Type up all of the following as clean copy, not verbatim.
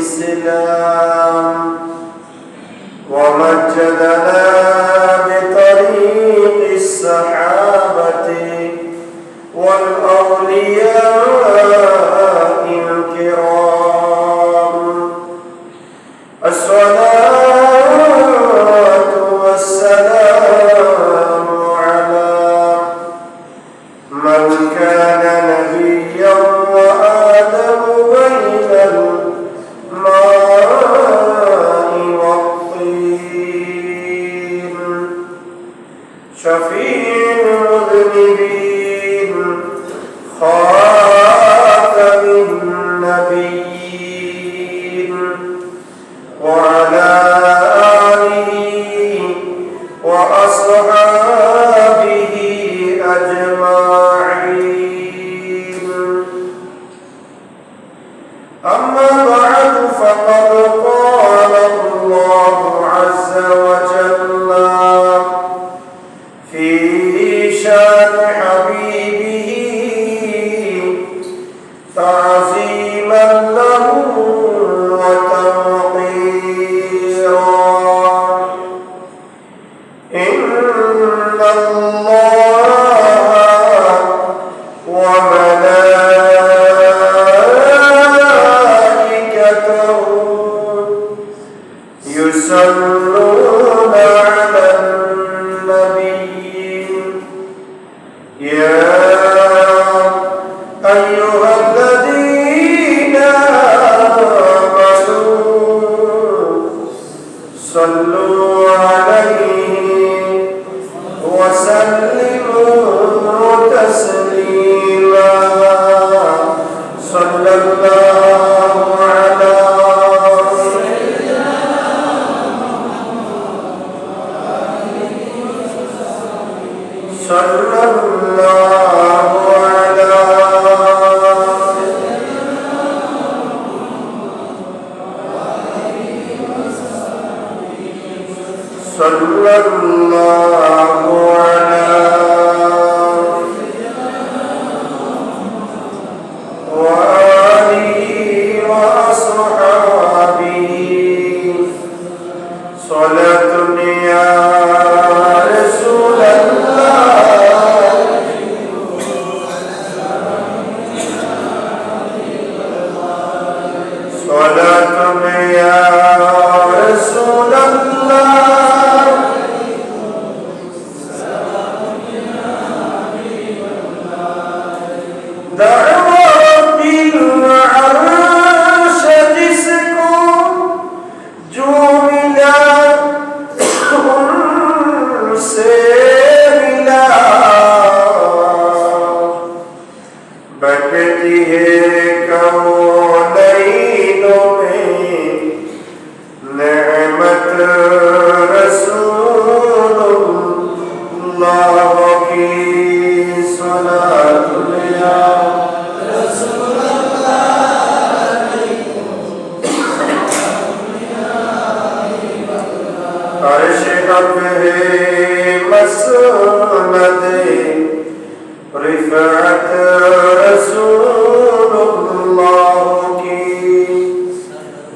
الإسلام ومجدنا بطريق الصحابة والأولياء الكرام. الصلاة والسلام على من كان نبيا وآدم بين الماء والطين، شفيع المذنبين خاتم النبيين، وعلى آله وأصحابه أجمعين. أما بعد، فقد قال الله عز وجل في شان حبيبه تعظيما له وتوقيرا: إن الله وملائكته يصلون على النبي، يا أيها الذين آمنوا صلوا عليه وسلموا تسليما. صلى الله على صلى الله على صلى الله على وآله وأصحابه. صلاة يا رسول الله، صلاة يا رسول الله، دعوة بالعرش تسكن جملا سيلا، بكتی ہے کونین میں نعمت رسول اللہ کی صلاۃ یا رسول اللہ، عرش اب ہے مسند رفعت رسول اللہ کی،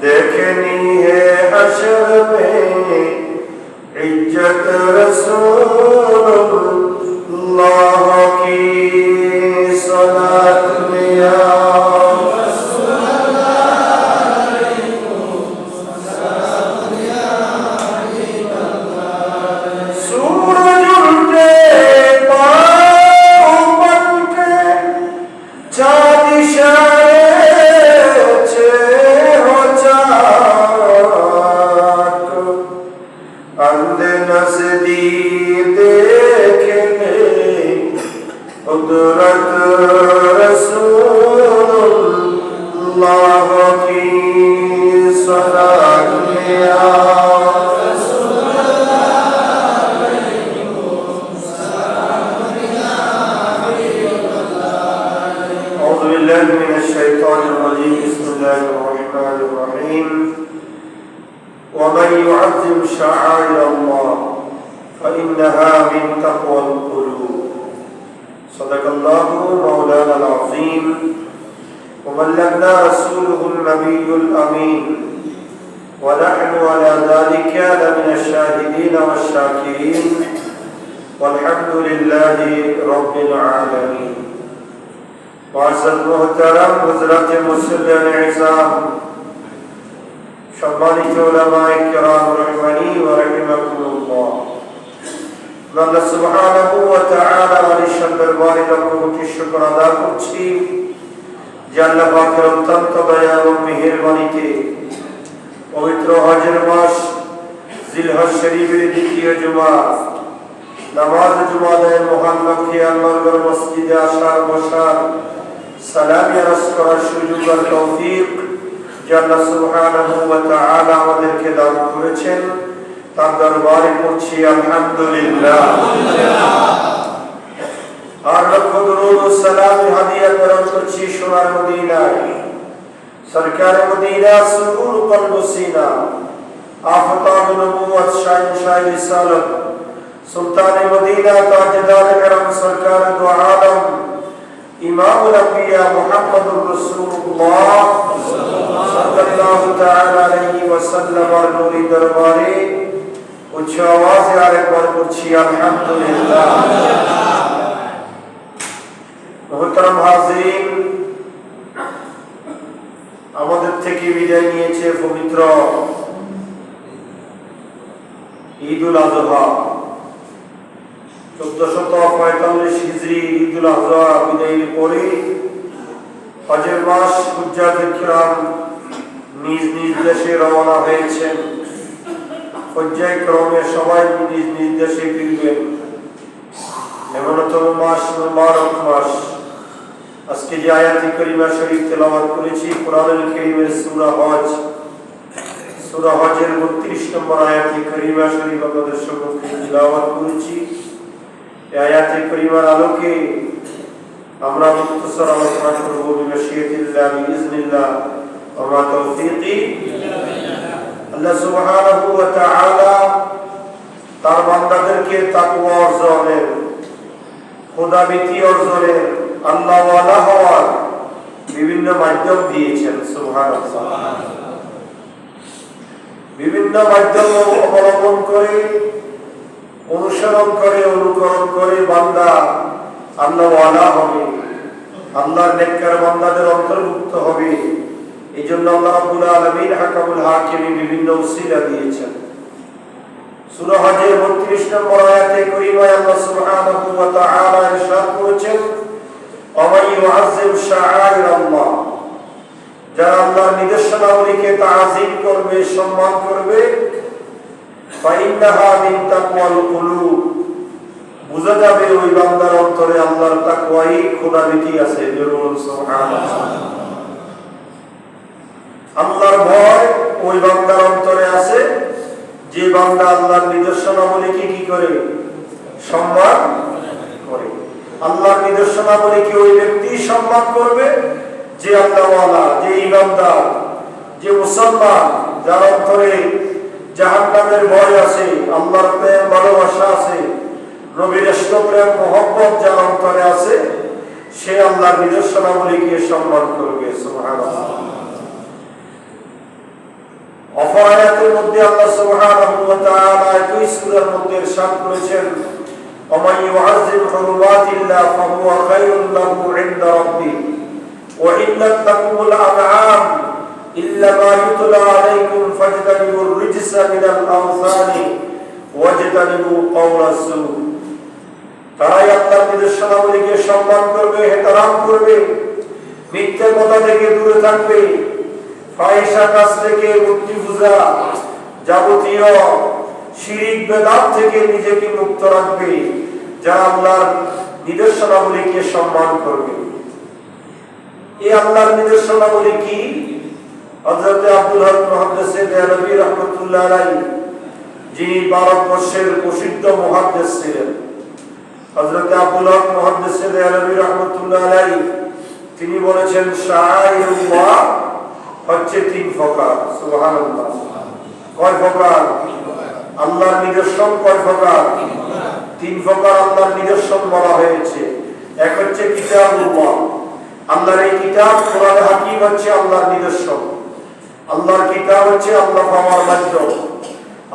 دیکھنی ہے حشر میں عزت رسول اللہ کی صلاۃ یا سورج الٹے پاؤں بن کے چاند اشارے چے ہو چاک، اندھے نزدیک دیکھنے قدرت رسول اللہ کی صلاۃ یا من الشيطان الرجيم. بسم الله الرحمن الرحيم. ومن يعظم شعائر الله فإنها من تقوى القلوب. صدق الله مولانا العظيم وبلغنا رسوله النبي الأمين ونحن على ذلك لمن الشاهدين والشاكرين والحمد لله رب العالمين معزز محترم حضرات مسلمان اعظام সম্মানিত উলামায়ে কিরাম রাহিমানি ওয়া রাহিমাকুমুল্লাহ আল্লাহ সুবহানাহু ওয়া তাআলা আলিশান দরবারে লক্ষ কোটি শুকর আদা করছি যে আল্লাহ পাকের অত্যন্ত দয়া ও মেহেরবানিতে পবিত্র হজের মাস জিলহজ শরীফের দ্বিতীয় জুমা নামাজ জুমাদের মহান লক্ষ্যে আল্লাহর মসজিদে আসার বসার সালাম ইয়ারস করার সুযোগ আর তৌফিক যে আল্লাহ সুবহানাহু ওয়া তাআলা আমাদেরকে দান করেছেন তার দরবারে পড়ছি আলহামদুলিল্লাহ। আর লক্ষ দরুদ ও সালাম হাদিয়া প্রেরণ করছি সোনার মদিনায় সরকার মদিনা সুবুর কলব সিনা আফতাব নবুয়ত শাহ রিসালত সুলতান মদিনা তাজদার کرم সরকার দু আলম ইমামুল আম্বিয়া মুহাম্মদুর রাসূলুল্লাহ সাল্লাল্লাহু তাআলা আলাইহি ওয়াসাল্লাম এর নূরি দরবারে উচ্চ আওয়াজে আরেকবার পড়ছি আলহামদুলিল্লাহ। মুহতারাম হাজিরিন, আমাদের থেকে বিদায় নিয়েছে পবিত্র ঈদুল আযহা 1445 হিজরি ঈদুল আযহা বিদায়ের পরে হজের মাস হুজ্জাতুল কিরাম নিজ নিজ দেশে রওনা হয়েছেন। পর্যায় ক্রমে সবাই নিজ নিজ দেশে ফিরবেন। এমনতম মাস মুবারক মাস। আজকে যে আয়াতে কারিমা শরীফ তেলাওয়াত করেছি কোরআনুল কারীমের সূরা হজ, সূরা হজের 32 নম্বর আয়াতে কারিমা শরীফ আপনাদের সম্মুখে তেলাওয়াত করেছি। এই আয়াতে কারিমার আলোকে আমরা মুখতাসার আলোচনা করব বিমাশিয়াতিল্লাহ বিইজনিল্লাহ ওয়া মা তাওফীকি আল্লাহ সুবহানাহু ওয়া তাআলা তার বান্দাদেরকে তাকওয়া অর্জনের, খোদাভীতি অর্জনের, আল্লাহ ওয়ালা হওয়ার বিভিন্ন মাধ্যম দিয়েছেন। সুবহানাল্লাহ। বিভিন্ন মাধ্যম অবলম্বন করে, অনুসরণ করে, অনুকরণ করে বান্দা আল্লাহ ওয়ালা হবে, আল্লাহর নেককার বান্দাদের অন্তর্ভুক্ত হবে। এই জন্য আল্লাহ রাব্বুল আলামিন হাকামুল হাকিমি বিভিন্ন উসিলা দিয়েছেন। সূরা হজের 32 নম্বর আয়াতে কারিমায় আল্লাহ সুবহানাহু ওয়া তাআলা ইরশাদ করেছেন, ওয়ামান ইউআযযিম শাআইরাল্লাহ, যারা আল্লাহর নির্দেশনাবলীকে তাআযীম করবে, সম্মান করবে, ফাইন্নাহা মিন তাকওয়াল কুলুব, বুঝা যাবে ওই বান্দার অন্তরে আল্লাহর তাকওয়াই খোদাভীতি আছে। বলুন সুবহানাল্লাহ। আল্লাহর ভয় ওই বান্দার অন্তরে আছে যে বান্দা আল্লাহর নির্দেশনাবলীকে কি করে? সম্মান করে। আল্লাহর নির্দেশনাবলীকে ওই ব্যক্তি সম্মান করবে যে আল্লাহওয়ালা, যে ঈমানদার, যে মুসলমান, যার অন্তরে জাহান্নামের ভয় আছে, আল্লাহর প্রেম ভালোবাসা আছে, নবীর ইশক প্রেম মহব্বত যার অন্তরে আছে, সে আল্লাহর নির্দেশনাবলীকে সম্মান করবে। সুবহানাল্লাহ। অপর আয়াতের মধ্যে আল্লাহ সুবহানাহু ওয়া তাআলা একই সূরার মধ্যে ইরশাদ করেছেন, ওমান ইউআযযিম হুরুমাতিল্লাহ ফাহুয়া খায়রুল লাহু ইনদা রাব্বিহি ওয়া ইল্লাত তাকুমুল আনআম ইল্লা মা ইউতলা আলাইকুম ফাজতানিবুর রিজসা মিনাল আওসানি ওয়াজতানিবু কাওলাস সু। তারাই আল্লাহর নির্দেশনাবলীকে সম্মান করবে, ইহতিরাম করবে, মিথ্যা কথা থেকে দূরে থাকবে, ফাহিশা কাজ থেকে মুক্তি খুঁজা, যাবতীয় শিরিক বেদাত থেকে নিজেকে মুক্ত রাখবে, যারা আল্লাহর নির্দেশনাবলীকে সম্মান করবে। এই আল্লাহর নির্দেশনাবলী কি? হযরত আব্দুল হক মুহাদ্দিস দেহলভী রাহমাতুল্লাহ আলাইহি, যিনি ভারতবর্ষের প্রসিদ্ধ মুহাদ্দিস ছিলেন, হযরত আব্দুল হক মুহাদ্দিস দেহলভী রাহমাতুল্লাহ আলাইহি, তিনি বলেছেন শাআইরুল্লাহ হচ্ছে 3 প্রকার। সুবহানাল্লাহ। কয় প্রকার? আল্লাহর নিদর্শন কয় প্রকার? 3 প্রকার আল্লাহর নিদর্শন বলা হয়েছে। এক হচ্ছে কিতাবুল্লাহ, আল্লাহর এই কিতাব কোরআন হাকিম হচ্ছে আল্লাহর নিদর্শন। আল্লাহর কিতাব হচ্ছে আল্লাহ পাওয়ার মাধ্যম।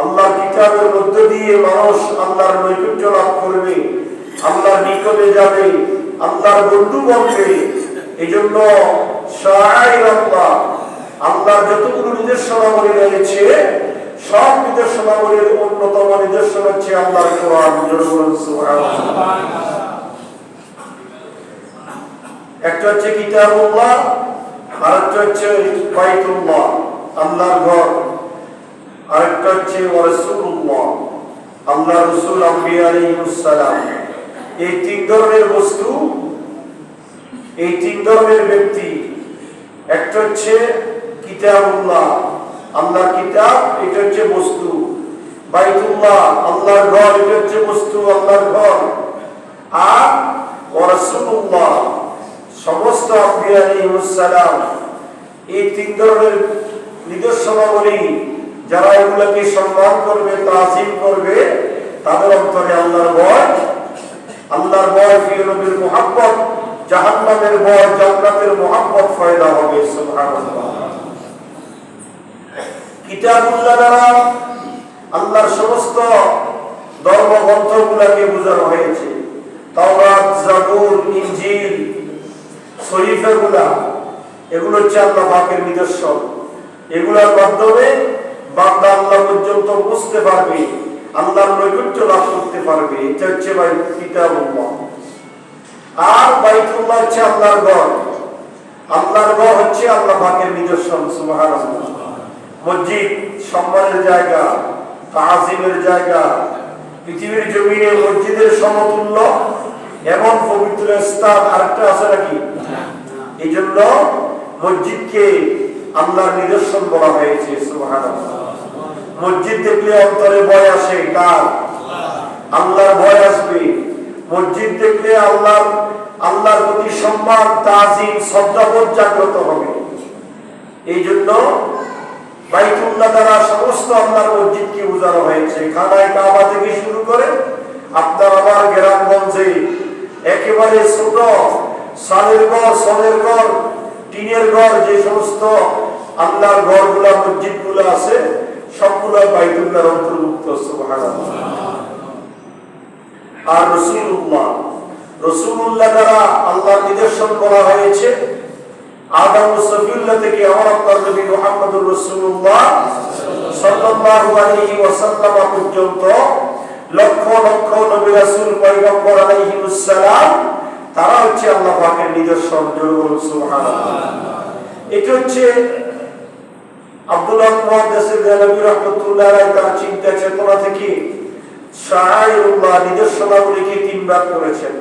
আল্লাহর কিতাবের মধ্য দিয়ে মানুষ আল্লাহর নৈকট্য লাভ করবে, আল্লাহর নিকটে যাবে, আল্লাহর বন্ধু বনবে। এই জন্য আল্লাহর যতগুলো নিদর্শনাবলী রয়েছে সব নিদর্শনাবলীর অন্যতম নিদর্শন হচ্ছে আল্লাহর কোরআন। একটা হচ্ছে কিতাবুল্লাহ, আরেকটা হচ্ছে বাইতুল্লাহ আল্লাহর ঘর, আরেকটা হচ্ছে রাসূলুল্লাহ আল্লাহর রাসূল আম্বিয়া আলাইহিস সালাম। এই তিন ধরনের বস্তু, এই তিন ধরনের ব্যক্তি। একটা হচ্ছে কিতাবুল্লাহ আল্লাহর কিতাব, এটা হচ্ছে বস্তু। বাইতুল্লাহ আল্লাহর ঘর, এটা হচ্ছে বস্তু আল্লাহর ঘর। আর রাসূলুল্লাহ সমস্ত আম্বিয়া আলাইহিস সালাম। এই তিন ধরনের নিদর্শনাবলী যারা এগুলোকে সম্মান করবে, তাজিম করবে, তাদের অন্তরে আল্লাহর ভয়, আল্লাহর ভয়, প্রিয় নবীর মুহাব্বত, জাহান্নামের ভয়, জান্নাতের মুহাব্বত পয়দা হবে। সুবহানাল্লাহ। কিতাবুল্লাহ দ্বারা আল্লাহর সমস্ত ধর্মগ্রন্থগুলোকে বোঝানো হয়েছে। তাওরাত, জাবুর, ইনজিল, সহিফাগুলা, এগুলো হচ্ছে আল্লাহ পাকের নিদর্শন। এগুলোর মাধ্যমে বান্দা আল্লাহ পর্যন্ত বুঝতে পারবে, আল্লাহর নৈকট্য লাভ করতে পারবে। এটা হচ্ছে কিতাবুল্লাহ। আর বাইতুল্লাহ হচ্ছে আল্লাহর ঘর। আল্লাহর ঘর হচ্ছে আল্লাহ পাকের নিদর্শন। সুবহানাল্লাহ। মসজিদ সম্মানের জায়গা, তাজিমের জায়গা। পৃথিবীর জমিনে মসজিদের সমতুল্য এমন পবিত্র স্থান আরেকটা আছে নাকি? এই জন্য মসজিদকে আল্লাহর নিদর্শন বলা হয়েছে। সুবহানাল্লাহ। মসজিদ দেখলে অন্তরে ভয় আসে কার? আল্লাহর ভয় আসবে। মসজিদ দেখলে আল্লাহর প্রতি সম্মান, তাজিম, শ্রদ্ধাবোধ জাগ্রত হবে। এই জন্য বাইতুল্লাহ দ্বারা সমস্ত আল্লাহর মসজিদকে বোঝানো হয়েছে। খানায় কাবা থেকে শুরু করে আপনার আমার গ্রামগঞ্জে একেবারে ছোট সালের ঘর, সনের ঘর, টিনের ঘর, যে সমস্ত আল্লাহর ঘরগুলা, মসজিদগুলো আছে সবগুলো বাইতুল্লাহর অন্তর্ভুক্ত। সুবহানাল্লাহ। আর রাসূলুল্লাহ দ্বারা আল্লাহর নিদর্শন বলা হয়েছে। আদম সফিউল্লাহ থেকে আমার আপনার নবী মুহাম্মদুর রাসূলুল্লাহ সাল্লাল্লাহু আলাইহি ওয়াসাল্লাম পর্যন্ত লক্ষ লক্ষ নবী রাসূল পয়গম্বর আলাইহিস সালাম, তারা হচ্ছে আল্লাহ পাকের নিদর্শন। সুবহানাল্লাহ। এটা হচ্ছে আব্দুল্লাহ মুহাদ্দিস দেলবী রাহমাতুল্লাহ আলাইহি তার চিন্তা চেতনা থেকে শাআইরুল্লাহ নিদর্শনাবলীকে তিন ভাগ করেছেন।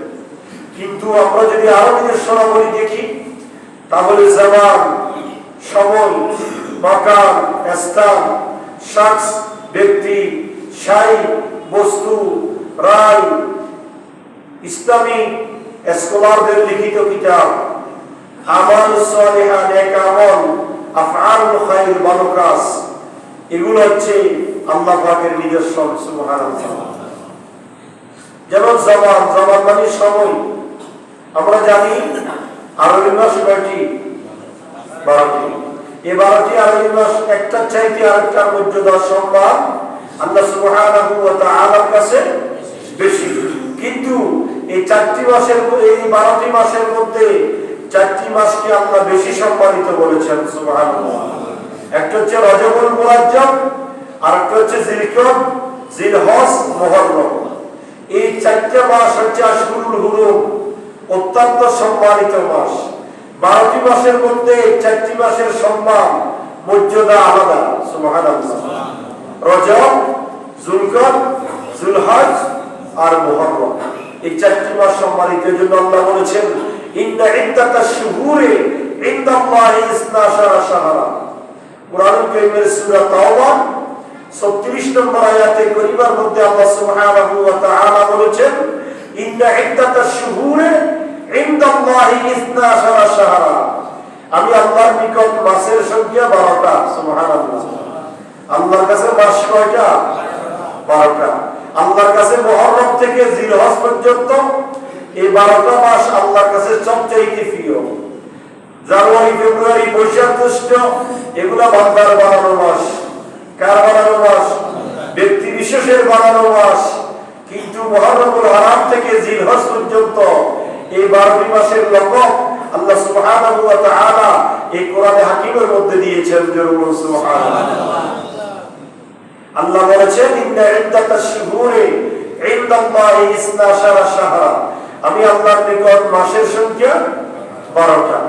কিন্তু আমরা যদি আরো নিদর্শনাবলী দেখি তাহলে জামান, সময়, মাকান, স্থান, শখস, ব্যক্তি, শাই, বস্তু, রায়, ইসলামী স্কলারদের লিখিত কিতাব, আমাল সালিহা, নেক আমল, আফআলুল খায়র, ভালো কাজ, এগুলো হচ্ছে আল্লাহ পাকের নিদর্শন। সুবহানাল্লাহ। যেমন জামান, জামান মানে সময়। আমরা জানি আরবি মাস কয়টি? 12টি। এই 12টি আরবি মাস একটার চাইতে আরেকটার মর্যাদা, সম্মান আল্লাহ সুবহানাহু ওয়া তাআলার কাছে বেশি। কিন্তু এই 4টি মাসের, এই 12টি মাসের মধ্যে 4টি মাসকে আল্লাহ বেশি সম্মানিত বলেছেন। সুবহানাল্লাহ। একটা হচ্ছে রজবুল মুআজ্জম, আরেকটা হচ্ছে জিলকদ, জিলহজ, মুহররম। এই 4টা মাস হচ্ছে আশহুরুল হুরুম, অত্যন্ত সম্মানিত মাস। 12টি মাসের মধ্যে 4টি মাসের সম্মান, মর্যাদা আলাদা। সুবহানাল্লাহ। রজব, যুলকদ, যুলহজ আর মুহররম, এই 4টি মাস সম্মানিত। এর জন্য আল্লাহ বলেছেন ইন্না ইদ্দাতাশ শুহুরি ইনদাল্লাহি 12 শাহরা। কুরআনুল কারীমের সূরা তাওবা 36 নম্বর আয়াতে কারীমার মধ্যে আল্লাহ সুবহানাহু ওয়া তাআলা বলেছেন ইন্না ইদ্দাতাশ শুহুরি ইনদাল্লাহি 12 শাহরা। আমি আল্লাহর নিকট মাসের সংখ্যা 12টা। সুবহানাল্লাহ। আল্লাহর কাছে মাস কয়টা? 12টা। আল্লাহর কাছে মুহররম থেকে জিলহজ পর্যন্ত এই 12টা মাস আল্লাহর কাছে সবচেয়ে প্রিয়। জানুয়ারি, ফেব্রুয়ারি, বৈশাখ, জ্যৈষ্ঠ এগুলা বান্দার বানানো মাস। কার বানানো মাস? ব্যক্তি বিশেষের বানানো মাস। কিন্তু মুহররমুল হারাম থেকে জিলহজ পর্যন্ত এই 12টি মাসের লকব আল্লাহ সুবহানাহু ওয়া তাআলা এই কোরআনে হাকিমের মধ্যে দিয়েছেন। জরুর সুবহানাল্লাহ। আল্লাহ বলেছেন ইন্না ইদ্দাতাশ শুহুরি ইনদাল্লাহি 12 শাহরা, আমি আল্লাহর নিকট মাসের সংখ্যা 12টা।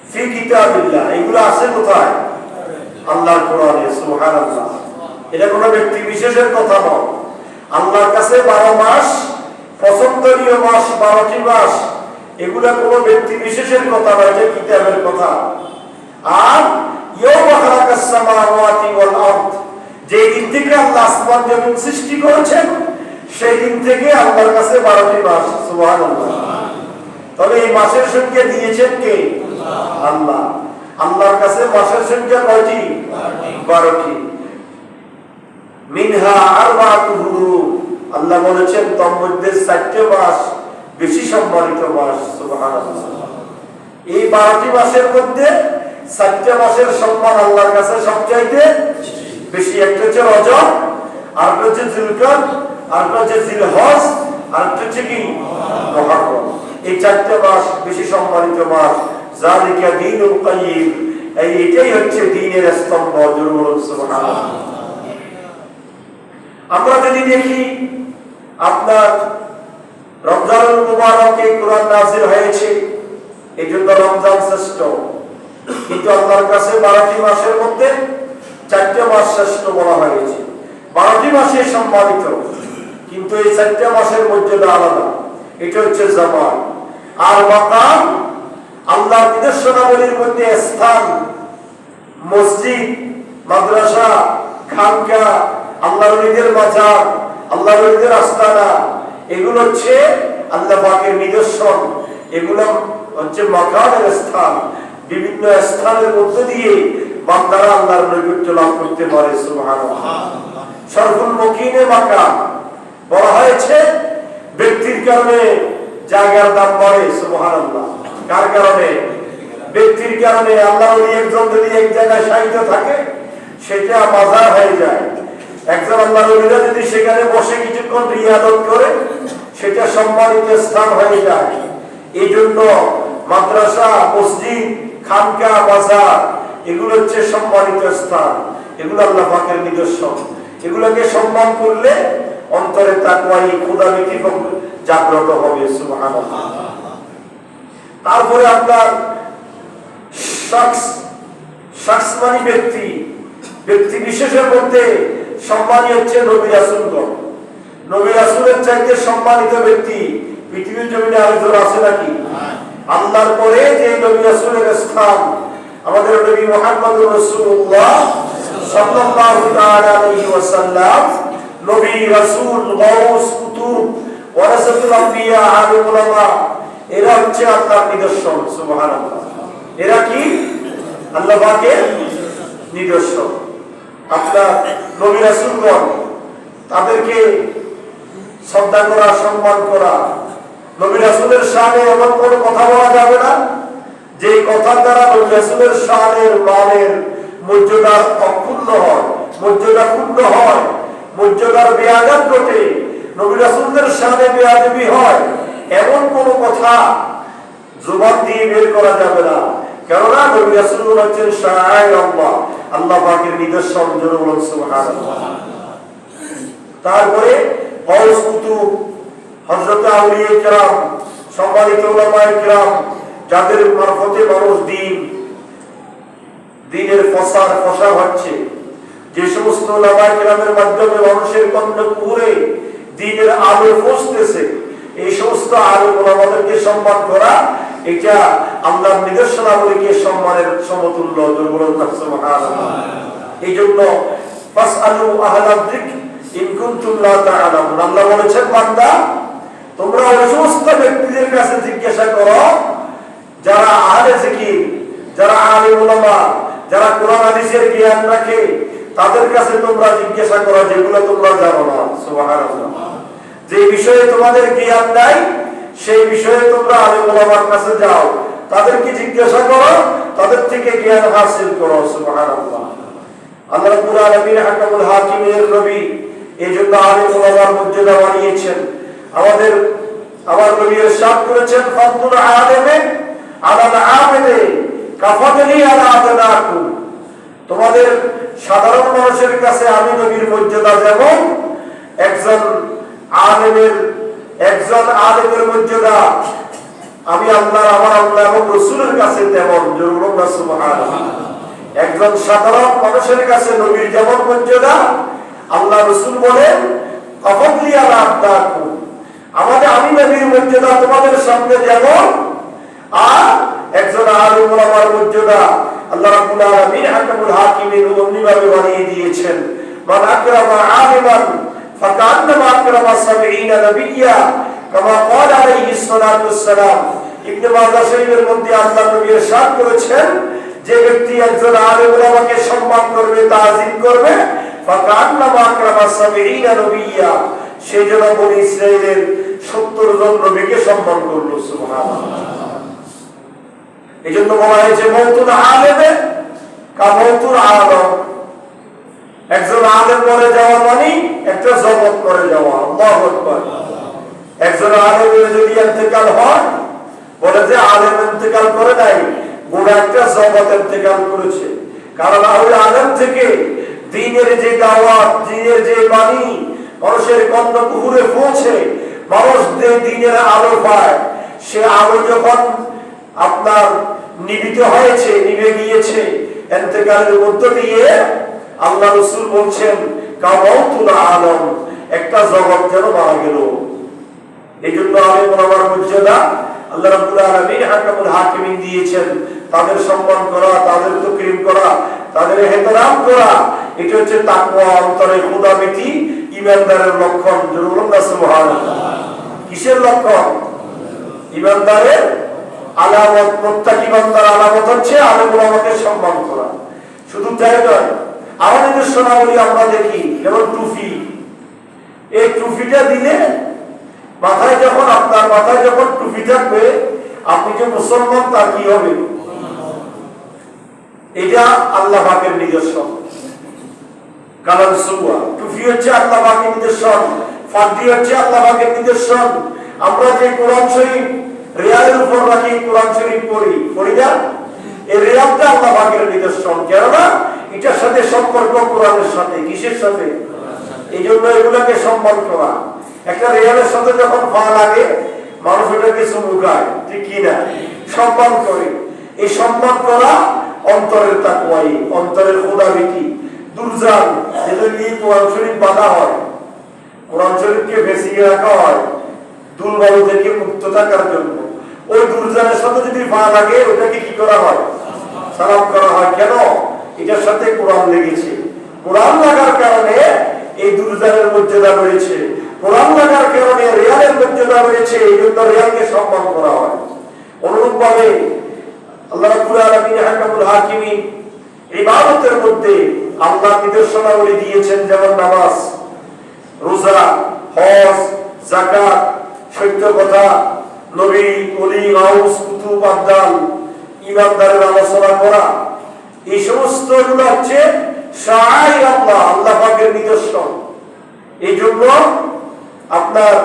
ফি কিতাবিল্লাহ, এগুলো আছে কোথায়? আল্লাহর কোরআনে। সুবহানাল্লাহ। এটা কোনো ব্যক্তি বিশেষের কথা নয়। আল্লাহর কাছে 12 মাস পছন্দনীয় মাস, 12টি মাস, এগুলা কোনো ব্যক্তি বিশেষের কথা নয়, এটা কিতাবের কথা। আর ইয়াওমা খালাকাস সামাওয়াতি ওয়াল আরদ, যেই দিন থেকে আল্লাহ আসমান জমিন সৃষ্টি করেছেন সেই দিন থেকে আল্লাহর কাছে 12টি মাস। সুবহানাল্লাহ। তবে এই মাসের সংখ্যা দিয়েছেন কে? আল্লাহ। আল্লাহর কাছে মাসের সংখ্যা কয়টি? 12টি। মিনহা আরবাতুল হুরুম, আল্লাহ বলেছেন তার মধ্যে 4টি মাস বেশি সম্মানিত মাস। সুবহানাল্লাহ। এই 12টি মাসের মধ্যে 4টা মাসের সম্মান আল্লাহর কাছে সবচাইতে বেশি। একটা হচ্ছে রজব, আরেকটা হচ্ছে যুলকাদ, আরেকটা হচ্ছে জিলহজ, আরেকটা হচ্ছে কি মুহররম। এই 4টা মাস বেশি সম্মানিত মাস। যালিকা দীনুল কাইয়্যিম, এইটাই হচ্ছে দ্বীনের স্তম্ভ। জরুর সুবহানাল্লাহ। আমরা যদি দেখি আপনার রমজানুল মুবারকে কোরআন নাযিল হয়েছে, এইজন্য রমজান শ্রেষ্ঠ। কিন্তু আল্লাহর কাছে 12টি মাসের মধ্যে 4টা মাস শ্রেষ্ঠ বলা হয়েছে। 12টি মাসে সম্মানিত, কিন্তু এই 4টা মাসের মর্যাদা আলাদা। এটা হচ্ছে জামান আর মাকাম। আল্লাহর নিদর্শনাবলীর মধ্যে স্থান, মসজিদ, মাদ্রাসা, খানকা, আল্লাহর ওলিদের মাজার, আল্লাহর ওলিদের আস্তানা, এগুলো হচ্ছে আল্লাহ পাকের নিদর্শন। এগুলো হচ্ছে মাকামের স্থান। বিভিন্ন স্থানের মধ্য দিয়ে বান্দারা আল্লাহর নৈকট্য লাভ করতে পারে। সুবহানাল্লাহ। শরফুল মুকিনে মাকাম বলা হয়েছে, ব্যক্তির কারণে জায়গার দাম বাড়ে। সুবহানাল্লাহ। কার কারণে? ব্যক্তির কারণে। আল্লাহর ওলি একজন যদি এক জায়গায় শায়িত থাকে সেটা মাজার হয়ে যায়। একজন আল্লাহর ওলিরা যদি সেখানে বসে কিছুক্ষণ রিয়াদত করে সেটা সম্মানিত স্থান হয়ে যায়। এই জন্য মাদ্রাসা, মসজিদ, খানকা, বাজার এগুলো হচ্ছে সম্মানিত স্থান। এগুলো আল্লাহ পাকের নিদর্শন। এগুলোকে সম্মান করলে অন্তরে তাকওয়া, খোদাভীতি জাগ্রত হবে। সুবহানাল্লাহ। তারপরে আপনার শখস মানে ব্যক্তি, ব্যক্তি বিশেষের মধ্যে সম্মানী হচ্ছে নবী রাসূলগণ। নবী রাসূলের চাইতে সম্মানিত ব্যক্তি পৃথিবীর জমিনে আরেকজন আছে নাকি? আল্লাহর পরে যে নবী রাসূলের স্থান, আমাদের নবী মুহাম্মদুর রাসূলুল্লাহ সাল্লাল্লাহু তাআলা আলাইহি ওয়াসাল্লাম, নবী রাসূল, গাউস, কুতুব, ওয়ারাসাতুল আম্বিয়া, আলিম উলামা, এরা হচ্ছে আল্লাহর নিদর্শন। সুবহানাল্লাহ। এরা কি? আল্লাহ পাকের নিদর্শন। আপনার নবী রাসূলগণ, তাদেরকে শ্রদ্ধা করা, সম্মান করা। নবী রাসূলের শানে এমন কোনো কথা বলা যাবে না যে কথার দ্বারা নবী রাসূলের শানের, মানের, মর্যাদার অক্ষুণ্ণ হয়, মর্যাদা ক্ষুণ্ণ হয়, মর্যাদার বেয়াদব ঘটে, নবী রাসূলদের শানে বেয়াদবি হয়, এমন কোনো কথা জবান দিয়ে বের করা যাবে না। কেননা নবী রাসূল হচ্ছেন শাআইর আল্লাহ, আল্লাহ পাকের নিদর্শন। জোরে বলুন সুবহানাল্লাহ। তারপরে গাউস, কুতুব, হযরত আউলিয়া কিরাম, সম্মানিত উলামায়ে কিরাম, যাদের মারফতে মানুষ দ্বীনের প্রসার হচ্ছে, যে সমস্ত উলামায়ে কিরামের মাধ্যমে মানুষের কণ্ঠকুহরে দ্বীনের আলো পৌঁছতেছে, এই সমস্ত আলেম ওলামাদেরকে সম্মান করা, এটা আল্লাহর নিদর্শনাবলীকে সম্মানের সমতুল্য। সুবহানাল্লাহ। এই জন্য ফাসআলু আহলাদ যিকর ইন কুনতুম লা তা'লামুন, আল্লাহ বলেছেন বান্দা তোমরা ওই সমস্ত ব্যক্তিদের কাছে জিজ্ঞাসা করো যারা আহলে জিকির, যারা আলেম উলামা, যারা কোরআন হাদিসের জ্ঞান রাখে, তাদের কাছে তোমরা জিজ্ঞাসা করো যেগুলো তোমরা জানো না। সুবহানাল্লাহ। যে বিষয়ে তোমাদের জ্ঞান নাই সেই বিষয়ে তোমরা আলেম ওলামার কাছে যাও, তাদেরকে জিজ্ঞাসা করো, তাদের থেকে জ্ঞান হাসিল করো। সুবহানাল্লাহ। আল্লাহ রাব্বুল আলামিন হাকামুল হাকিমের নবী, এইজন্য আলিম ওলামার মর্যাদা বাড়িয়েছেন। আমার নবী ইরশাদ করেছেন, ফাদলুল আলিমি আলাল আবিদি কাফাদলি আলা আদনাকুম। তোমাদের সাধারণ মানুষের কাছে আমি নবীর মর্যাদা যেমন, একজন আলেমের মর্যাদা আমি আল্লাহ, আমার আল্লাহ এবং রাসূলের কাছে তেমন। সুবহানাল্লাহ। একজন সাধারণ মানুষের কাছে নবীর যেমন মর্যাদা, আল্লাহ রাসূল বলেন কাফাদলি আলা আদনাকুম, আমি নবীর মর্যাদা তোমাদের সামনে যেমন, আর একজন আলিম ওলামার মর্যাদা আল্লাহ রাব্বুল আলামিন হাকামুল হাকিমিন অমনিভাবে বানিয়ে দিয়েছেন। মান আকরামা আলিমান ফাকান্নামা আকরামা 70 নবিয়্যা কামা ক্বালা আলাইহিস সালাতু ওয়াসসালাম। ইবনে মাজাহ শরীফের মধ্যে আল্লাহ নবী ইরশাদ করেছেন, যে ব্যক্তি একজন আলিম ওলামাকে সম্মান করবে, তাজিম করবে, ফাকান্নামা আকরামা 70 নবিয়্যা, সে যেন বনি ইসরাইলের 70 জন নবীকে সম্মান করলো। সুবহানাল্লাহ। এজন্য বলা হয়েছে মওতুল আলেমে কা মওতুল আলম। একজন আলেম মরে যাওয়া মানে একটা জগৎ মরে যাওয়া। আল্লাহু আকবার। একজন আলেমের যদি ইন্তেকাল হয়, বলে যে আলেম ইন্তেকাল করে নাই, গোটা একটা জগৎ ইন্তেকাল করেছে। কারণ ওই আলেম থেকে দ্বীনের যে দাওয়াত, দ্বীনের যে বাণী মানুষের কর্ণকুহরে পৌঁছে, মানুষ দ্বীনের আলো পায়, সে আলো যখন আপনার নিবিত হয়েছে, নিভে গিয়েছে, ইন্তেকালের মধ্য দিয়ে আল্লাহ রাসূল বলছেন কামাউতুল আলম, একটা জগৎ যেন মারা গেল। এইজন্য আলিম ওলামার মর্যাদা আল্লাহ রাব্বুল আলামিন হাকামুল হাকিমিন দিয়েছেন। তাদের সম্মান করা, তাদের তাকরীম করা, তাদের ইহতিরাম করা, এটা হচ্ছে তাকওয়া, অন্তরে খোদাভীতি, ঈমানদারের লক্ষণ। সুবহানাল্লাহ। কিসের লক্ষণ? ঈমানদারের আলামত। প্রত্যেক ঈমানদার আলামত হচ্ছে আলিম ওলামাকে সম্মান করা। শুধু তাই নয়, আমাদের নিদর্শনাবলী আমরা দেখি, যেমন টুপি। এই টুপিটা দিলে মাথায় যখন আপনার মাথায় যখন টুপি থাকবে, আপনি যে মুসলমান তার কি হবে? এটা আল্লাহ পাকের নিদর্শন। কালাম সুওয়া, টুপি হচ্ছে আল্লাহ পাকের নিদর্শন, ফাঁদি হচ্ছে আল্লাহ পাকের নিদর্শন। আমরা যে কোরআন শরীফ রিয়ালের উপর রাখি, কোরআন শরীফ পড়ি না, এই রিয়ালটা আল্লাহ পাকের নিদর্শন। কেননা এটার সাথে সম্পর্ক কোরআনের সাথে। কিসের সাথে? এই জন্য এগুলাকে সম্মান করা। একটা রিয়ালের সাথে যখন পা লাগে, মানুষ ওটাকে চুমুকায়, ঠিক কি না? সম্মান করে। এই সম্মান করা অন্তরের তাকওয়াই, অন্তরের খোদাভীতি। দুরজান যেটা দিয়ে কোরআন শরীফ বাঁধা হয়, কোরআন শরীফকে ভেসিয়ে রাখা হয় দুর্বল থেকে মুক্ত থাকার জন্য। ওই দুরজানের সাথে যদি পা লাগে, ওটাকে কি করা হয়? সালাম করা হয়। কেন? এটার সাথে কোরআন লেগেছে। কোরআন লাগার কারণে এই দুরজানের মর্যাদা রয়েছে, কোরআন লাগার কারণে রিয়ালের মর্যাদা রয়েছে। এই জন্য রিয়ালকে সম্মান করা হয়। অনুরূপভাবে আল্লাহ রাব্বুল আলামিন হাকামুল হাকিমিন ইবাদতের মধ্যে আল্লাহ নিদর্শনাবলী দিয়েছেন, যেমন নামাজ, রোজা, হজ, যাকাত, সত্য কথা, নবী, ওলি, গাউস, কুতুব, আবদাল, ঈমানদারের আলোচনা করা। এই সমস্ত গুলো হচ্ছে শাআইর আল্লাহ, আল্লাহ পাকের নিদর্শন। এই জন্য আপনার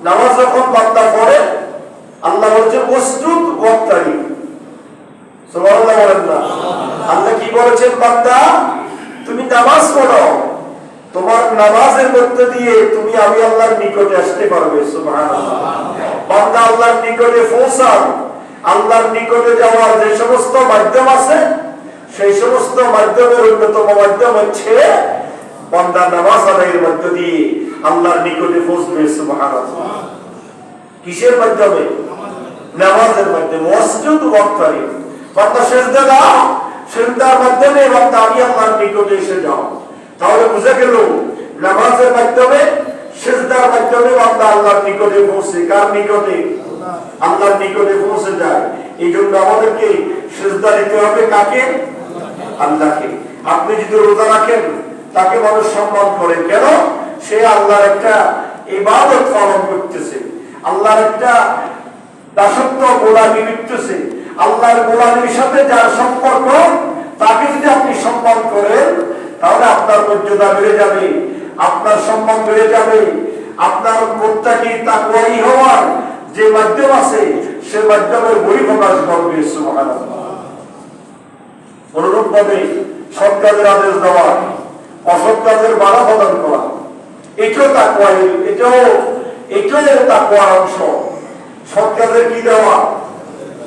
নামাজ যখন বান্দা পড়ে, আল্লাহ বলছেন ওয়াসজুদ ওয়াক্তারিব। সুবহানাল্লাহ বলেন না? আল্লাহ কি বলেছেন? বান্দা তুমি নামাজ পড়ো, তোমার নামাজের মধ্য দিয়ে তুমি আমি আল্লাহর নিকটে আসতে পারবে। সুবহানাল্লাহ। বান্দা আল্লাহর নিকটে পৌঁছান, আল্লাহর নিকটে যাওয়ার যে সমস্ত মাধ্যম আছে, সেই সমস্ত মাধ্যমের অন্যতম মাধ্যম হচ্ছে বান্দা নামাজ আদায়ের মধ্য দিয়ে আল্লাহর নিকটে পৌঁছবে। সুবহানাল্লাহ। কিসের মাধ্যমে? নামাজের মাধ্যমে। ওয়াসজুদ ওয়াক্তারিব, বান্দা সিজদা দাও, সিজদার মাধ্যমে বান্দা আমি আল্লাহর নিকটে এসে যাও। তাহলে বুঝা গেল নামাজের মাধ্যমে, সিজদার মাধ্যমে বান্দা আল্লাহর নিকটে পৌঁছে। কার নিকটে? আল্লাহর নিকটে পৌঁছে যায়। এই জন্য আমাদেরকে সিজদা দিতে হবে কাকে? আল্লাহকে। আপনি যদি রোজা রাখেন, তাকে মানুষ সম্মান করে। কেন? সে আল্লাহর একটা ইবাদত পালন করতেছে, আল্লাহর একটা দাসত্ব গোলামি লিপ্তেছে, আল্লাহর গোলামির সাথে যার সম্পর্ক, তাকে যদি আপনি সম্মান করেন, তাহলে আপনার মর্যাদা বেড়ে যাবে, আপনার সম্মান বেড়ে যাবে। আপনার মুত্তাকি তাকওয়াই হওয়ার যে মাধ্যম আছে, সে মাধ্যমের বহিঃপ্রকাশ করবে। সুবহানাল্লাহ। অনুরূপভাবে সৎ কাজের আদেশ দেওয়া, অসৎ কাজের বাধা প্রদান করা, এটাও তাকওয়াই, এটাও তাকওয়ার অংশ। সৎ কাজের কি দেওয়া?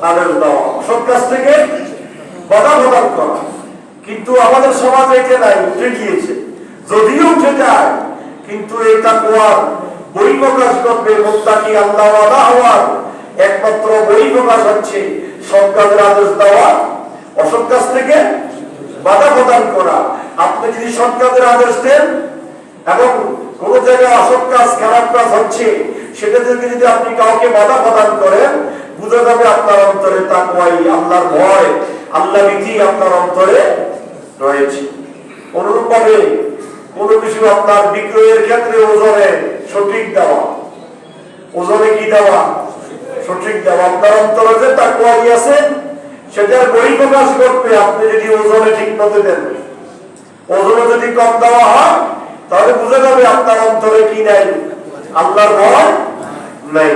আদেশ দেওয়া, অসৎ কাজ থেকে বাধা প্রদান করা। কিন্তু আমাদের সমাজে এটা নাই, উঠে গিয়েছে। যদিও উঠে যায়, কিন্তু এই তাকওয়ার বহিঃপ্রকাশ করবে, মুত্তাকি আল্লাহওয়ালা হওয়ার একমাত্র বহিঃপ্রকাশ হচ্ছে সৎ কাজের আদেশ দেওয়া, অসৎ কাজ থেকে বাধা প্রদান করা। আপনি যদি সৎ কাজের আদেশ দেন এবং কোন জায়গায় অসৎ কাজ, খারাপ কাজ হচ্ছে, সেটা থেকে যদি আপনি কাউকে বাধা প্রদান করেন, বুঝা যাবে আপনার অন্তরে তাকওয়াই, আল্লাহর ভয়, আল্লাহ ভীতি আপনার অন্তরে রয়েছে। অনুরূপভাবে কোন কিছু আপনার বিক্রয়ের ক্ষেত্রে ওজনে সঠিক দেওয়া, ওজনে কি দেওয়া? সঠিক দেওয়া। আপনার অন্তরে যে তাকওয়াই আছে, সেটার বহিঃপ্রকাশ করবে আপনি যদি ওজনে ঠিক মতো দেন। ওজনে যদি কম দেওয়া হয়, তাহলে বুঝা যাবে আপনার অন্তরে কি নাই? আল্লাহর ভয় নাই।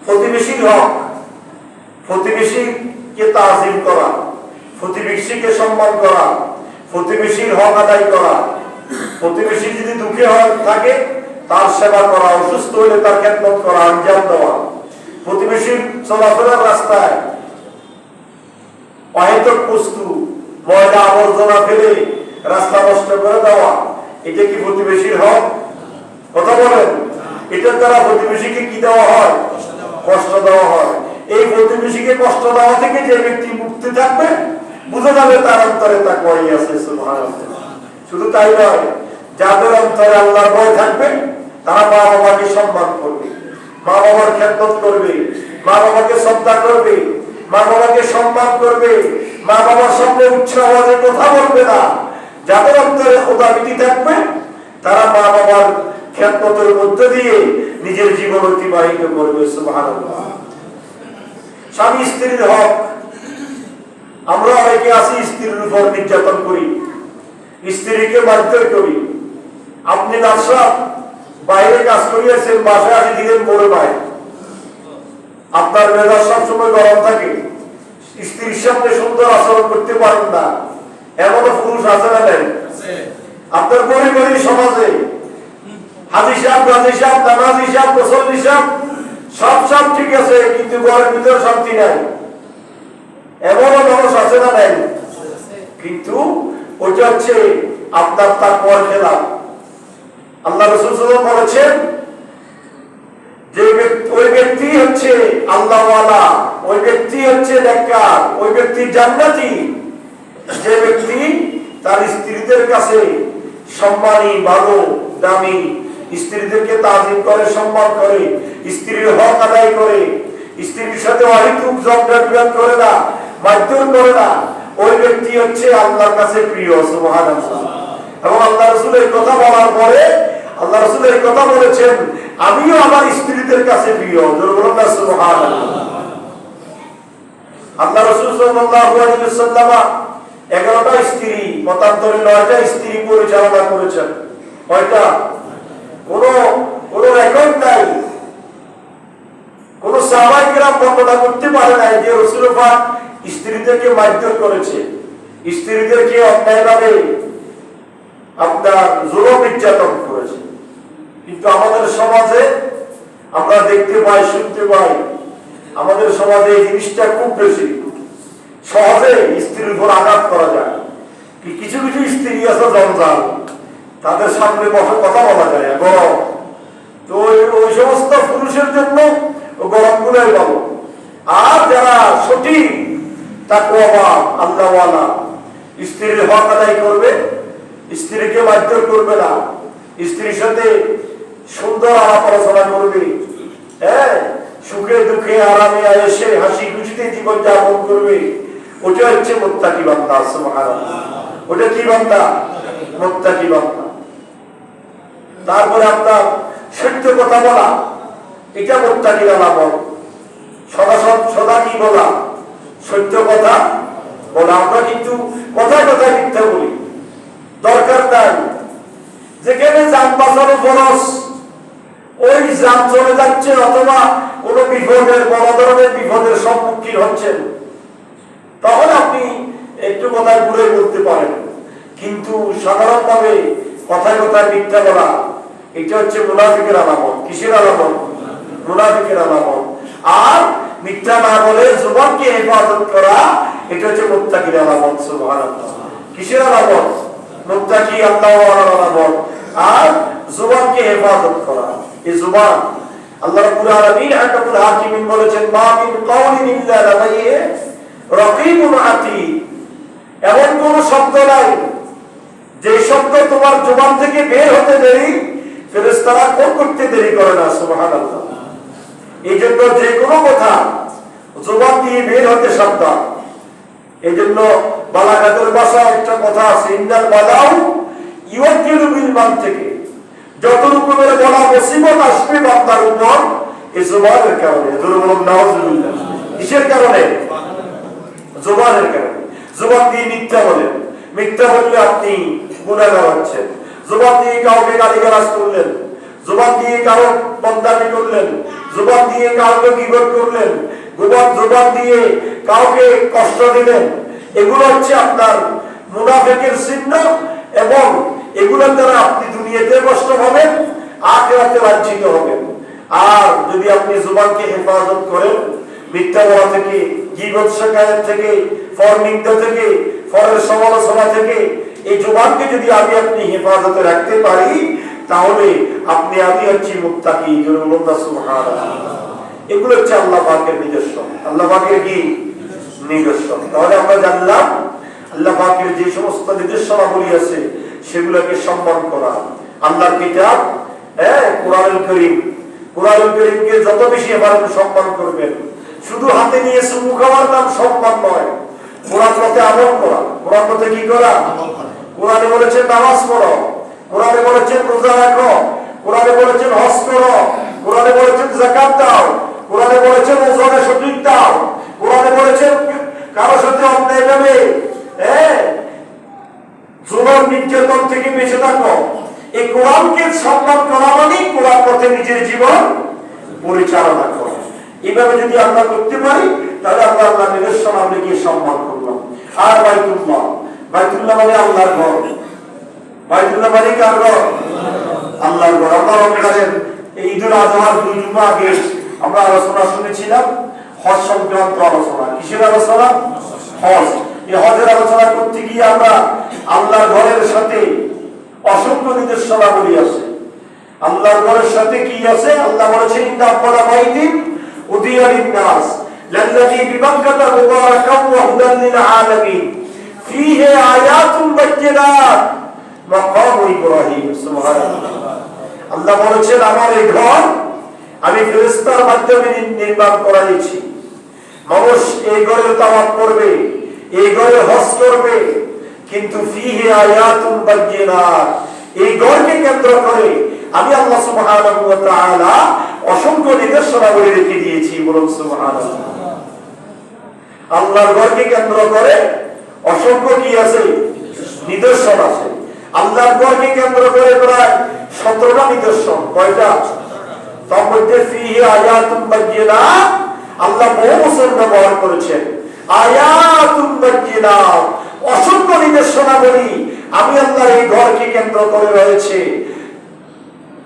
প্রতিবেশীর হক, প্রতিবেশীকে তাজিম করা, প্রতিবেশীকে সম্মান করা, প্রতিবেশীর হক আদায় করা, প্রতিবেশী যদি দুঃখে থাকে তার সেবা করা, অসুস্থ হলে তার খেদমত করা, আঞ্জাম দেওয়া, প্রতিবেশীর চলাফেরার রাস্তায় অহেতুক বস্তু, ময়লা আবর্জনা ফেলে রাস্তা নষ্ট করে দেওয়া, এটা কি প্রতিবেশীর হক? কথা বলেন। এটার দ্বারা প্রতিবেশীকে কি দেওয়া হয়? কষ্ট দেওয়া হয়। এই প্রতিবেশীকে কষ্ট দেওয়া থেকে যে ব্যক্তি মুক্তি থাকবে, বুঝা যাবে তার অন্তরে তাকওয়াই আছে। সুবহানাল্লাহ। শুধু তাই নয়, যাদের অন্তরে আল্লাহর ভয় থাকবে, তারা মা বাবাকে সম্মান করবে, মা বাবার খেদমত করবে, মা বাবাকে শ্রদ্ধা করবে, মা বাবাকে সম্মান করবে, মা বাবার সামনে উচ্চ আওয়াজে কথা বলবে না। যাদের অন্তরে খোদা ভীতি থাকবে, তারা মা বাবার খেদমতের মধ্যে দিয়ে নিজের জীবন অতিবাহিত করবে। সুবহানাল্লাহ। স্বামী স্ত্রীর হক, আমরা অনেকে আছি স্ত্রীর উপর নির্যাতন করি, স্ত্রীকে মারধর করি। আপনি নাসরাত বাইরে কাজ করিয়েছেন, বাসায় আসি দিলেন বড় ভাই, আপনার মেজাজ সবসময় গরম থাকে, স্ত্রীর সামনে সুন্দর আচরণ করতে পারেন না, এমনও পুরুষ আছে না? নেই? আপনার পরিবারের সমাজে হাজি সাহেব, গাজী সাহেব, নামাজি সাহেব, মুসল্লি সাহেব সব ঠিক আছে, কিন্তু ঘরের ভিতরে শান্তি নাই, এমনও মানুষ আছে না? নাই? কিন্তু ওইটা হচ্ছে আপনার তাকওয়ার খেলাফ। আল্লাহ রাসূল সাল্লাল্লাহু আলাইহি ওয়াসাল্লাম বলেছেন, যে ওই ব্যক্তি হচ্ছে আল্লাহওয়ালা, ওই ব্যক্তি হচ্ছে নেককার, ওই ব্যক্তি জান্নাতি, যে ব্যক্তি তার স্ত্রীদের কাছে সম্মানী, ভালো, দামি, স্ত্রীদেরকে তাজিম করে, সম্মান করে, স্ত্রীর হক আদায় করে, স্ত্রীর সাথে অহেতুক ঝগড়া করে না, মারধর করে না, ওই ব্যক্তি হচ্ছে আল্লাহর কাছে প্রিয়। সুবহানাল্লাহ। এবং আল্লাহ রাসূল এই কথা বলার পরে আল্লাহ রাসূল এই কথা বলেছেন, আমিও আমার স্ত্রীদের কাছে প্রিয়। সুবহানাল্লাহ। আল্লাহ রাসূল সাল্লাল্লাহু আলাইহি ওয়াসাল্লাম 11টা স্ত্রী, মতান্তরে 9টা স্ত্রী পরিচালনা করেছেন। কয়টা? কোন রেকর্ড নাই, কোন সাহাবায়ে কেরাম বর্ণনা করতে পারে নাই যে রাসূল পাক স্ত্রীদেরকে মারধর করেছে, স্ত্রীদেরকে অন্যায়ভাবে আপনার জুলুম নির্যাতন করেছে। কিন্তু আমাদের সমাজে আমরা দেখতে পাই, শুনতে পাই, আমাদের সমাজে এই জিনিসটা খুব বেশি, সহজে স্ত্রীর উপর আঘাত করা যায়। কিছু কিছু স্ত্রী আছে জঞ্জাল, তাদের সামনে বসে কথা বলা যায় গরম, তো ওই সমস্ত পুরুষের জন্য গরম গুলাই ভালো। আর যারা সঠিক তাকওয়াবান, আল্লাহওয়ালা, স্ত্রীর হক আদায় করবে, স্ত্রীকে মারধর করবে না, স্ত্রীর সাথে সুন্দর আলাপ আলোচনা করবে, হ্যাঁ, সুখে দুঃখে আরামে আয়েশে হাসি খুশিতে জীবন যাপন করবে, ওটা হচ্ছে মুত্তাকি বান্দা। সুবহানাল্লাহ। ওটা কি বান্দা? মুত্তাকি বান্দা। তারপরে আপনার সত্য কথা বলা, এটা মুত্তাকির আলামত। সদা কি বলা? সত্য কথা বলা। আমরা কিন্তু কথায় কথায় মিথ্যা বলি, দরকার নাই। যেখানে যান বাঁচানো ফরজ, ওই যান চলে যাচ্ছে অথবা কোনো বিপদের, বড় ধরনের বিপদের সম্মুখীন হচ্ছেন, তখন আপনি একটু কথায় ঘুরে বলতে পারেন। কিন্তু সাধারণভাবে কথায় কথায় মিথ্যা বলা, এটা হচ্ছে মুনাফিকের আলামত। কিসের আলামত? মুনাফিকের আলামত। আর মিথ্যা না বলে জবানকে হেফাজত করা, এটা হচ্ছে মুত্তাকির আলামত। সুবহানাল্লাহ। কিসের আলামত? মুত্তাকি, আল্লাহর আলামত। আর জবানকে হেফাজত করা, এই জবান আল্লাহ রাব্বুল আলামিন আহকামুল হাকিমিন বলেছেন, মা মিন কাউলিন ইল্লা লাদাইহি রাকীবুন আতীদ। এমন কোন শব্দ নাই যে শব্দ তোমার জবান থেকে বের হতে দেরি ফেরেশতারা করতে দেরি করে না। সুবহানাল্লাহ। এই জন্য যে কোনো কথা জবান দিয়ে বের হতে সাবধান। এই জন্য বালাগাতের ভাষায় একটা কথা আছে, ইন্নাল বালাউ ইউকিলু বিল মানতিকি। যত রকমের বলা মুসিবত আসবে বান্দার উপর এই জবানের কারণে। যুরুবুল নাউজুবিল্লাহ। কিসের কারণে? জবানের কারণে। জবান দিয়ে মিথ্যা বলেন, মিথ্যা বললে আপনি গুনাহগার হচ্ছেন। জবান দিয়ে কাউকে গালিগালাজ করলেন, জবান দিয়ে কারো বদনামি করলেন, জবান দিয়ে কাউকে গীবত করলেন, জবান দিয়ে কাউকে কষ্ট দিলেন, এগুলো হচ্ছে আপনার মুনাফিকের চিহ্ন। এবং এগুলোর দ্বারা আপনি দুনিয়াতে কষ্ট পাবেন, আখিরাতে লাঞ্ছিত হবেন। আর যদি আপনি জবানকে হেফাজত করেন মিথ্যা বলা থেকে, গীবত শিকায়ত থেকে, ফরনিন্দা থেকে, ফরের সমালোচনা থেকে, এই জবানকে যদি আপনি হেফাজতে রাখতে পারি, তাহলে আমি হচ্ছি মুত্তাকি। সুবহানাল্লাহ। এগুলো হচ্ছে আল্লাহ পাকের নিদর্শন। আল্লাহ পাকের কি নিদর্শন? তাহলে আমরা জানলাম আল্লাহ পাকের যে সমস্ত নিদর্শনাবলী আছে সেগুলোকে সম্মান করা। আল্লাহর কিতাব, কোরআনুল কারীম, কোরআনুল কারীমকে যত বেশি পারেন সম্মান করবেন। শুধু হাতে নিয়ে চুমু খাওয়ার নাম সম্মান নয়, কোরআন মতে আমল করা। কোরআন মতে কি করা? কোরআনে বলেছেন নামাজ পড়ো, কোরআনে বলেছেন রোজা রাখো, কোরআনে বলেছেন হজ করো, কোরআনে বলেছেন যাকাত দাও, কোরআনে বলেছেন ওজনে সঠিক দাও, কোরআনে বলেছেন কারো সাথে অন্যায়ভাবে জুলুম নির্যাতন থেকে বেঁচে থাকো। এই কোরআনকে সম্মান করা মানে কোরআন পথে নিজের জীবন পরিচালনা করা। এইভাবে যদি আমরা করতে পারি তাহলে আমরা আল্লাহর নিদর্শনাবলীকে সম্মান করলাম। আর বাইতুল্লাহ, বাইতুল্লাহ মানে আল্লাহর ঘর। বাইতুল্লাহ মানে কার ঘর? আল্লাহর ঘর। আমরা রমজানের এই ঈদুল আজহার 2 জুমা আগে আমরা আলোচনা শুনেছিলাম হজ সংক্রান্ত আলোচনা। কিসের আলোচনা? হজ। এই হজের আলোচনা করতে গিয়ে আমরা আল্লাহর ঘরের সাথে অসংখ্য নিদর্শনাবলী আছে। আল্লাহর ঘরের সাথে কি আছে? আল্লাহ বলেছেন, ইন্না আওয়ালা বাইতিন উদিয়া লিন-নাস লাল্লাযী বিবাক্কাতা মুবারাকান ওয়া হুদাল লিল আলামিন ফীহি আয়াতুন বায়্যিনাত মাকাম ইব্রাহিম। সুবহানাল্লাহ। আল্লাহ বলেছেন, আমার এই ঘর আমি ফেরেশতার মাধ্যমে নির্মাণ করাইছি। মানুষ এই ঘরে তাওয়াফ করবে, এই ঘরে হজ করবে, কিন্তু ফীহি আয়াতুন বায়্যিনাত, এই ঘরকে কেন্দ্র করে আমি আল্লাহ সুবহানাহু ওয়া তাআলা অসংখ্য নিদর্শনাবলী রেখে দিয়েছি। বলুন সুবহানাল্লাহ। আল্লাহর ঘরকে কেন্দ্র করে অসংখ্য কি আছে? নিদর্শন আছে। আল্লাহর ঘরকে কেন্দ্র করে প্রায় 17টা নিদর্শন। কয়টা? তার মধ্যে ফীহি আয়াতুন বায়্যিনাত আল্লাহ বহু বছর ব্যবহার করেছেন। আয়াতুন বায়্যিনাত অসংখ্য নিদর্শনাবলী আমি আল্লাহর এই ঘরকে কেন্দ্র করে রয়েছে।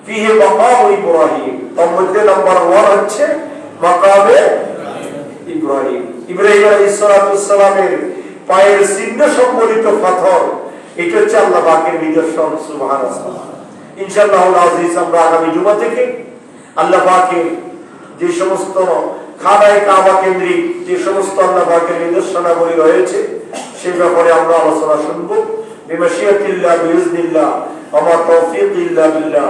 ফীহি মাকাম ইব্রাহিম, তার মধ্যে নাম্বার 1 হচ্ছে মাকামে ইব্রাহিম। ইব্রাহিম আলাইহিস সালামের পায়ের চিহ্ন সম্বলিত পাথর, এটা হচ্ছে আল্লাহ পাকের নিদর্শন। সুবহানাল্লাহ। ইনশাআল্লাহ আজিজ আমরা আগামী জুমা থেকে আল্লাহ পাকের যে সমস্ত খানায়ে কাবা কেন্দ্রিক যে সমস্ত আল্লাহ পাকের নিদর্শনাবলী রয়েছে সেই ব্যাপারে আমরা আলোচনা শুনবো। বিমাশিয়াতিল্লাহ বিইজনিল্লাহ ওয়া মা তাওফীক ইল্লা বিল্লাহ।